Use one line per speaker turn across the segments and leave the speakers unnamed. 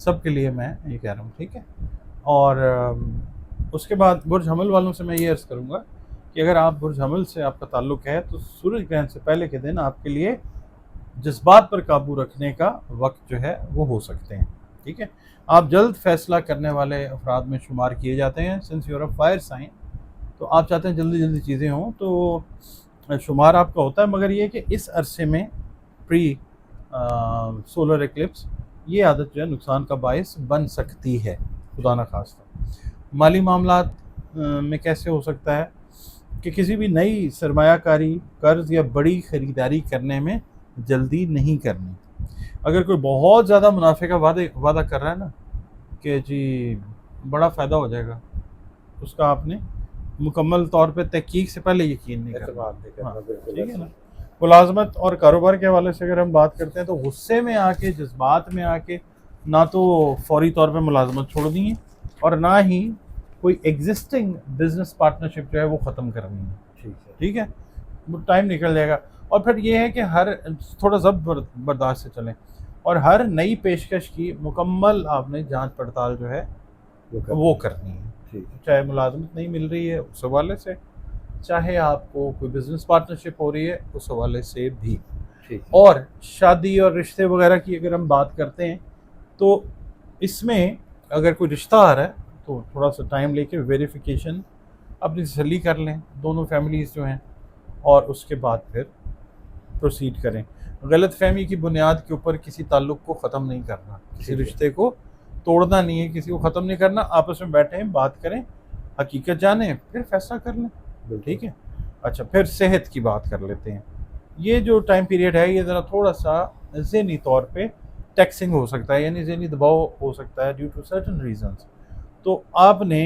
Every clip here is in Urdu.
سب کے لیے میں یہ کہہ رہا ہوں، ٹھیک ہے. اور اس کے بعد برج حمل والوں سے میں یہ عرض کروں گا کہ اگر آپ برج حمل سے آپ کا تعلق ہے تو سورج گرہن سے پہلے کے دن آپ کے لیے جذبات پر قابو رکھنے کا وقت جو ہے وہ ہو سکتے ہیں، ٹھیک ہے. آپ جلد فیصلہ کرنے والے افراد میں شمار کیے جاتے ہیں. سنس یور فائر سائن، تو آپ چاہتے ہیں جلدی جلدی چیزیں ہوں، تو شمار آپ کا ہوتا ہے. مگر یہ کہ اس عرصے میں پری سولر ایکلپس یہ عادت جو ہے نقصان کا باعث بن سکتی ہے، خدا نہ خواستہ. مالی معاملات میں کیسے ہو سکتا ہے کہ کسی بھی نئی سرمایہ کاری، قرض یا بڑی خریداری کرنے میں جلدی نہیں کرنی. اگر کوئی بہت زیادہ منافع کا وعدہ کر رہا ہے نا کہ جی بڑا فائدہ ہو جائے گا، اس کا آپ نے مکمل طور پہ تحقیق سے پہلے یقین نہیں کرنا. ٹھیک ہے نا. ملازمت اور کاروبار کے حوالے سے اگر ہم بات کرتے ہیں تو غصے میں آ کے، جذبات میں آ کے نہ تو فوری طور پہ ملازمت چھوڑ دیں اور نہ ہی کوئی ایگزسٹنگ بزنس پارٹنرشپ جو ہے وہ ختم کرنی ہے. ٹھیک ہے، ٹائم نکل جائے گا. اور پھر یہ ہے کہ ہر تھوڑا ضبط برداشت سے چلیں اور ہر نئی پیشکش کی مکمل آپ نے جانچ پڑتال جو ہے وہ کرنی ہے. چاہے ملازمت نہیں مل رہی ہے اس حوالے سے، چاہے آپ کو کوئی بزنس پارٹنرشپ ہو رہی ہے اس حوالے سے بھی. اور شادی اور رشتے وغیرہ کی اگر ہم بات کرتے ہیں تو اس میں اگر کوئی رشتہ آ رہا ہے تو تھوڑا سا ٹائم لے کے ویریفیکیشن اپنی تسلی کر لیں دونوں فیملیز جو ہیں، اور اس کے بعد پھر پروسیڈ کریں. غلط فہمی کی بنیاد کے اوپر کسی تعلق کو ختم نہیں کرنا، کسی رشتے کو توڑنا نہیں ہے، کسی کو ختم نہیں کرنا. آپس میں بیٹھیں، بات کریں، حقیقت جانیں، پھر فیصلہ کر لیں. ٹھیک ہے. اچھا، پھر صحت کی بات کر لیتے ہیں. یہ جو ٹائم پیریڈ ہے یہ ذرا تھوڑا سا ذہنی طور پہ ٹیکسنگ ہو سکتا ہے، یعنی ذہنی دباؤ ہو سکتا ہے ڈیو ٹو سرٹن ریزنس. تو آپ نے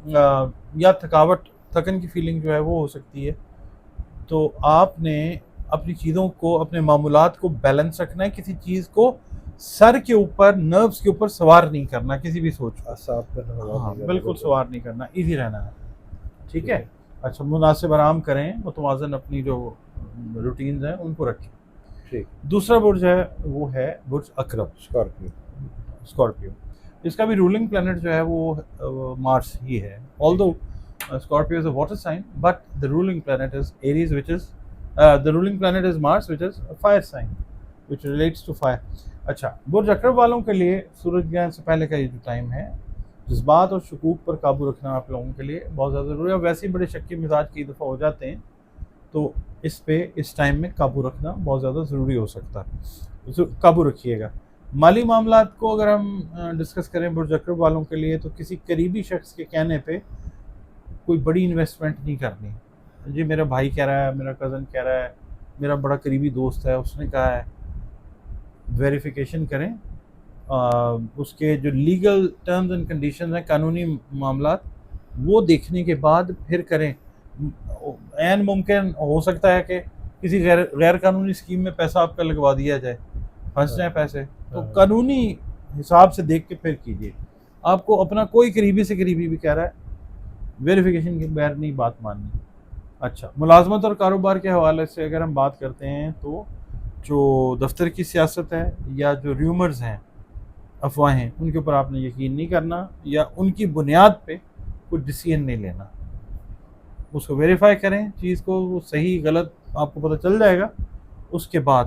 یا تھکن کی فیلنگ جو ہے وہ ہو سکتی ہے. تو آپ نے اپنی چیزوں کو، اپنے معمولات کو بیلنس رکھنا ہے. کسی چیز کو سر کے اوپر، نروز کے اوپر سوار نہیں کرنا، کسی بھی سوچ کو بالکل سوار نہیں کرنا، ایزی رہنا ہے. ٹھیک ہے. اچھا، مناسب آرام کریں، متوازن اپنی جو روٹینز ہیں ان کو رکھیں. دوسرا برج ہے وہ ہے برج عقرب، اسکارپیو. اس کا بھی رولنگ پلانٹ جو ہے وہ مارس ہی ہے. although Scorpio is a water sign, but the ruling planet is Aries, which is the ruling planet is Mars, which is a fire sign, which relates to fire. اچھا، برج عقرب والوں کے لیے سورج گرہن سے پہلے کا یہ جو ٹائم ہے، جذبات اور شکوک پر قابو رکھنا آپ لوگوں کے لیے بہت زیادہ ضروری ہے. ویسے ہی بڑے شکی مزاج کئی دفعہ ہو جاتے ہیں، تو اس پہ اس ٹائم میں قابو رکھنا بہت زیادہ ضروری ہو سکتا ہے. قابو رکھیے گا. مالی معاملات کو اگر ہم ڈسکس کریں برج عقرب والوں کے لیے، تو کسی قریبی شخص کے کہنے پہ کوئی بڑی انویسٹمنٹ نہیں کرنی. جی میرا بھائی کہہ رہا ہے، میرا کزن کہہ رہا ہے، میرا بڑا قریبی دوست ہے اس نے کہا ہے. ویریفیکیشن کریں، اس کے جو لیگل ٹرمز اینڈ کنڈیشنز ہیں، قانونی معاملات، وہ دیکھنے کے بعد پھر کریں. عین ممکن ہو سکتا ہے کہ کسی غیر قانونی اسکیم میں پیسہ آپ کا لگوا دیا جائے، پھنس جائیں پیسے. تو قانونی حساب سے دیکھ کے پھر کیجیے. آپ کو اپنا کوئی قریبی سے قریبی بھی کہہ رہا ہے، ویریفیکیشن کے بغیر نہیں بات ماننی. اچھا، ملازمت اور کاروبار کے حوالے سے اگر ہم بات کرتے ہیں تو جو دفتر کی سیاست ہے یا جو ریومرز ہیں، افواہیں، ان کے اوپر آپ نے یقین نہیں کرنا یا ان کی بنیاد پہ کوئی ڈیسیژن نہیں لینا. اس کو ویریفائی کریں، چیز کو وہ صحیح غلط آپ کو پتہ چل جائے گا، اس کے بعد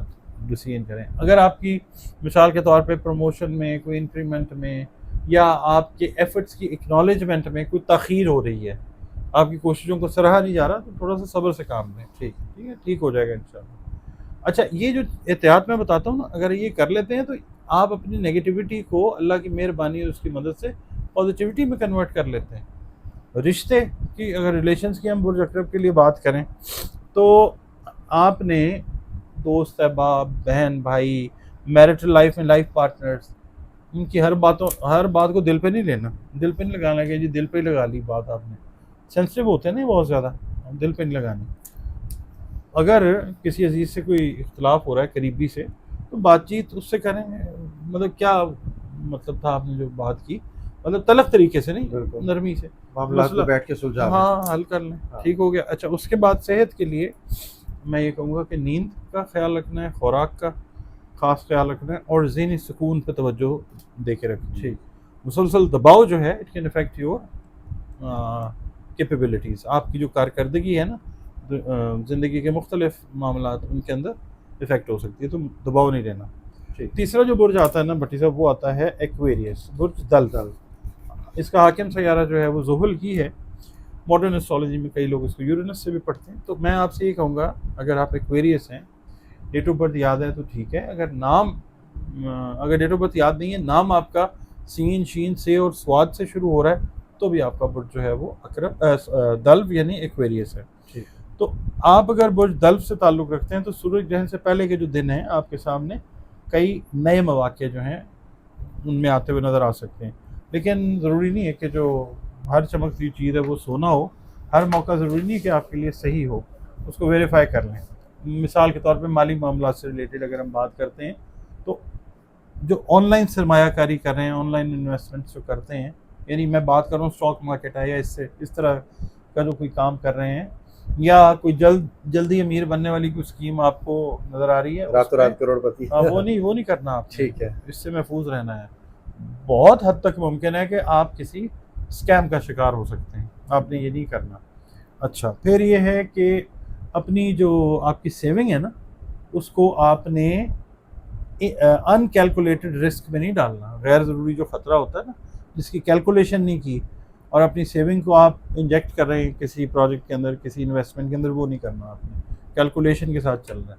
ڈیسیژن کریں. اگر آپ کی مثال کے طور پہ پروموشن میں، کوئی انکریمنٹ میں، یا آپ کے ایفرٹس کی اکنالجمنٹ میں کوئی تاخیر ہو رہی ہے، آپ کی کوششوں کو سراہا نہیں جا رہا، تو تھوڑا سا صبر سے کام لیں. ٹھیک ہے، ٹھیک ہو جائے گا انشاءاللہ. اچھا، یہ جو احتیاط میں بتاتا ہوں نا، اگر یہ کر لیتے ہیں تو آپ اپنی نیگیٹیوٹی کو اللہ کی مہربانی اور اس کی مدد سے پازیٹیوٹی میں کنورٹ کر لیتے ہیں. رشتے کی اگر ریلیشنز کی ہم برج عقرب کے لیے بات کریں تو آپ نے دوست احباب، بہن بھائی، میرٹل لائف میں لائف پارٹنرز، ان کی ہر بات کو دل پہ نہیں لینا، دل پہ نہیں لگانا کہ جی دل پہ ہی لگا لی بات. آپ نے سینسٹیو ہوتے ہیں نا بہت زیادہ، دل پہ نہیں لگانی. اگر کسی عزیز سے کوئی اختلاف ہو رہا ہے قریبی سے، تو بات چیت اس سے کریں. مطلب کیا مطلب تھا آپ نے جو بات کی، مطلب تلخ طریقے سے نہیں، نرمی سے
معاملات کو بیٹھ کے سلجھا لیں.
ہاں، حل کر لیں. ٹھیک ہو گیا. اچھا، اس کے بعد صحت کے لیے میں یہ کہوں گا کہ نیند کا خیال رکھنا ہے، خوراک کا خاص خیال رکھنا ہے اور ذہنی سکون پہ توجہ دے کے رکھنا ہے.
ٹھیک.
مسلسل دباؤ جو ہے it can affect your capabilities. آپ کی جو کارکردگی ہے نا زندگی کے مختلف معاملات ان کے اندر افیکٹ ہو سکتی ہے, تو دباؤ نہیں رہنا.
ٹھیک.
تیسرا جو برج آتا ہے نا بھٹی صاحب وہ آتا ہے ایکویریس, برج دل. اس کا حاکم سیارہ جو ہے وہ زحل ہی ہے. ماڈرن ایسٹرالوجی میں کئی لوگ اس کو یورینس سے بھی پڑھتے ہیں. تو میں آپ سے یہ کہوں گا اگر آپ ایکویریس ہیں, ڈیٹ آف برتھ یاد ہے تو ٹھیک ہے, اگر ڈیٹ آف برتھ یاد نہیں ہے, نام آپ کا سین شین سے اور سواد سے شروع ہو رہا ہے تو بھی آپ کا برج جو ہے وہ دلو یعنی ایکویریس ہے. تو آپ اگر برج دلو سے تعلق رکھتے ہیں تو سورج گرہن سے پہلے کے جو دن ہیں آپ کے سامنے کئی نئے مواقع جو ہیں ان میں آتے ہوئے نظر آ سکتے ہیں. لیکن ضروری نہیں ہے کہ جو ہر چمکتی چیز ہے وہ سونا ہو. ہر موقع ضروری نہیں ہے کہ آپ کے لیے صحیح ہو, اس کو ویریفائی کر لیں. مثال کے طور پہ مالی معاملات سے ریلیٹڈ اگر ہم بات کرتے ہیں تو جو آن لائن سرمایہ کاری کر رہے ہیں, آن لائن انویسٹمنٹس جو کرتے ہیں, یعنی میں بات کر رہا ہوں اسٹاک مارکیٹ ہے یا اس طرح کا جو کوئی کام کر رہے ہیں, یا کوئی جلدی امیر بننے والی کوئی اسکیم آپ کو نظر آ رہی ہے,
راتوں رات کروڑ پتی,
وہ نہیں کرنا آپ.
ٹھیک ہے.
اس سے محفوظ رہنا ہے. بہت حد تک ممکن ہے کہ آپ کسی اسکیم کا شکار ہو سکتے ہیں, آپ نے یہ نہیں کرنا. اچھا, پھر یہ ہے کہ اپنی جو آپ کی سیونگ ہے نا اس کو آپ نے ان کیلکولیٹڈ رسک میں نہیں ڈالنا. غیر ضروری جو خطرہ ہوتا ہے نا جس کی کیلکولیشن نہیں کی اور اپنی سیونگ کو آپ انجیکٹ کر رہے ہیں کسی پروجیکٹ کے اندر, کسی انویسٹمنٹ کے اندر, وہ نہیں کرنا. آپ نے کیلکولیشن کے ساتھ چل رہا ہے.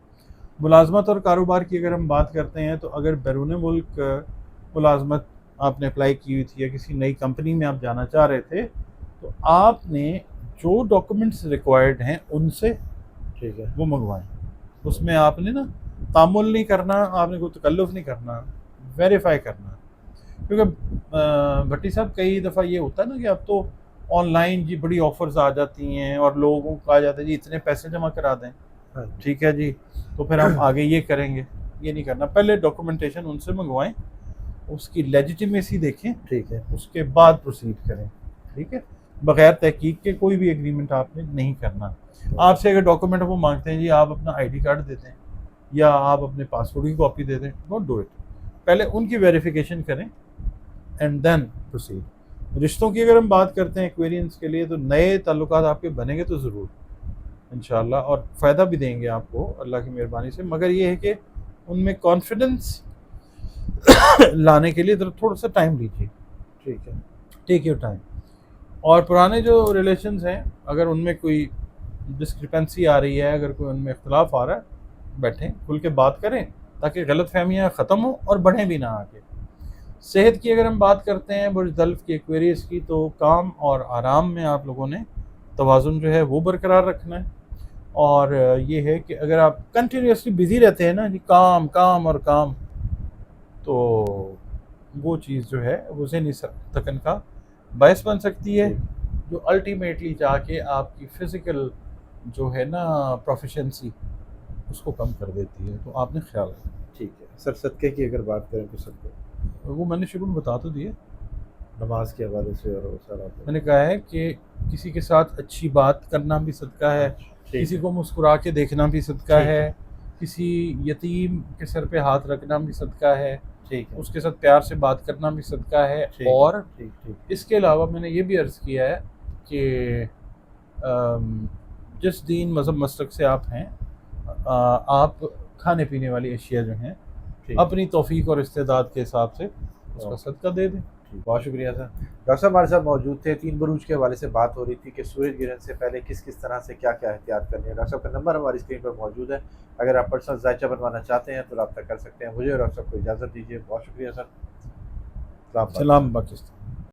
ملازمت اور کاروبار کی اگر ہم بات کرتے ہیں تو اگر بیرون ملک ملازمت آپ نے اپلائی کی ہوئی تھی یا کسی نئی کمپنی میں آپ جانا چاہ رہے تھے تو آپ نے جو ڈاکومنٹس ریکوائرڈ ہیں ان سے
ٹھیک ہے
وہ منگوائیں. اس میں آپ نے نا تعامل نہیں کرنا, آپ نے کوئی تکلف نہیں کرنا, ویریفائی کرنا. کیونکہ بھٹی صاحب کئی دفعہ یہ ہوتا ہے نا کہ اب تو آن لائن جی بڑی آفرز آ جاتی ہیں اور لوگوں کو کہا جاتا ہے جی اتنے پیسے جمع کرا دیں, ٹھیک ہے جی تو پھر ہم آگے یہ کریں گے. یہ نہیں کرنا. پہلے ڈاکومنٹیشن ان سے منگوائیں, اس کی لیجیٹیمیسی دیکھیں,
ٹھیک ہے,
اس کے بعد پروسیڈ کریں. ٹھیک ہے, بغیر تحقیق کے کوئی بھی ایگریمنٹ آپ نے نہیں کرنا. آپ سے اگر ڈاکومنٹ وہ مانگتے ہیں جی آپ اپنا آئی ڈی کارڈ دیتے ہیں یا آپ اپنے پاسپورٹ کی کاپی دے دیں, ڈونٹ ڈو اٹ. پہلے ان کی ویریفیکیشن کریں اینڈ دین پروسیڈ. رشتوں کی اگر ہم بات کرتے ہیں ایکویرینس کے لیے تو نئے تعلقات آپ کے بنیں گے تو ضرور انشاءاللہ, اور فائدہ بھی دیں گے آپ کو اللہ کی مہربانی سے. مگر یہ ہے کہ ان میں کانفیڈنس لانے کے لیے تھوڑا سا ٹائم لیجیے.
ٹھیک ہے,
ٹیک یور ٹائم. اور پرانے جو ریلیشنز ہیں اگر ان میں کوئی ڈسکرپنسی آ رہی ہے, اگر کوئی ان میں اختلاف آ رہا ہے, بیٹھیں کھل کے بات کریں تاکہ غلط فہمیاں ختم ہوں اور بڑھیں بھی نہ آگے. صحت کی اگر ہم بات کرتے ہیں برج دلو کی ایکویریس کی تو کام اور آرام میں آپ لوگوں نے توازن جو ہے وہ برقرار رکھنا ہے. اور یہ ہے کہ اگر آپ کنٹینیوسلی بزی رہتے ہیں نا جی کام کام اور کام, تو وہ چیز جو ہے وہ ذہنی تھکن کا باعث بن سکتی ہے جو الٹیمیٹلی جا کے آپ کی فزیکل جو ہے نا پروفیشنسی اس کو کم کر دیتی ہے. تو آپ نے خیال رکھنا.
ٹھیک ہے سر. صدقے کی اگر بات کریں تو صدقے
وہ میں نے شروع میں بتا تو دیے,
نماز کے حوالے سے, اور سارا
میں نے کہا ہے کہ کسی کے ساتھ اچھی بات کرنا بھی صدقہ ہے, کسی کو مسکرا کے دیکھنا بھی صدقہ ہے, کسی یتیم کے سر پہ ہاتھ رکھنا بھی صدقہ ہے,
ٹھیک ہے,
اس کے ساتھ پیار سے بات کرنا بھی صدقہ ہے. اور اس کے علاوہ میں نے یہ بھی عرض کیا ہے کہ جس دین مذہب مسلک سے آپ ہیں آپ کھانے پینے والی اشیاء جو ہیں اپنی توفیق اور استعداد کے حساب سے اس کا صدقہ دے دیں.
بہت شکریہ سر. ڈاکٹر صاحب ہمارے ساتھ موجود تھے. 3 بروج کے حوالے سے بات ہو رہی تھی کہ سورج گرہن سے پہلے کس طرح سے کیا احتیاط کرنی ہے. ڈاکٹر صاحب کا نمبر ہماری اسکرین پر موجود ہے, اگر آپ پرسنل ذائچہ بنوانا چاہتے ہیں تو رابطہ کر سکتے ہیں. مجھے اور ڈاکٹر صاحب کو اجازت دیجیے. بہت شکریہ سر.
سلام پاکستان.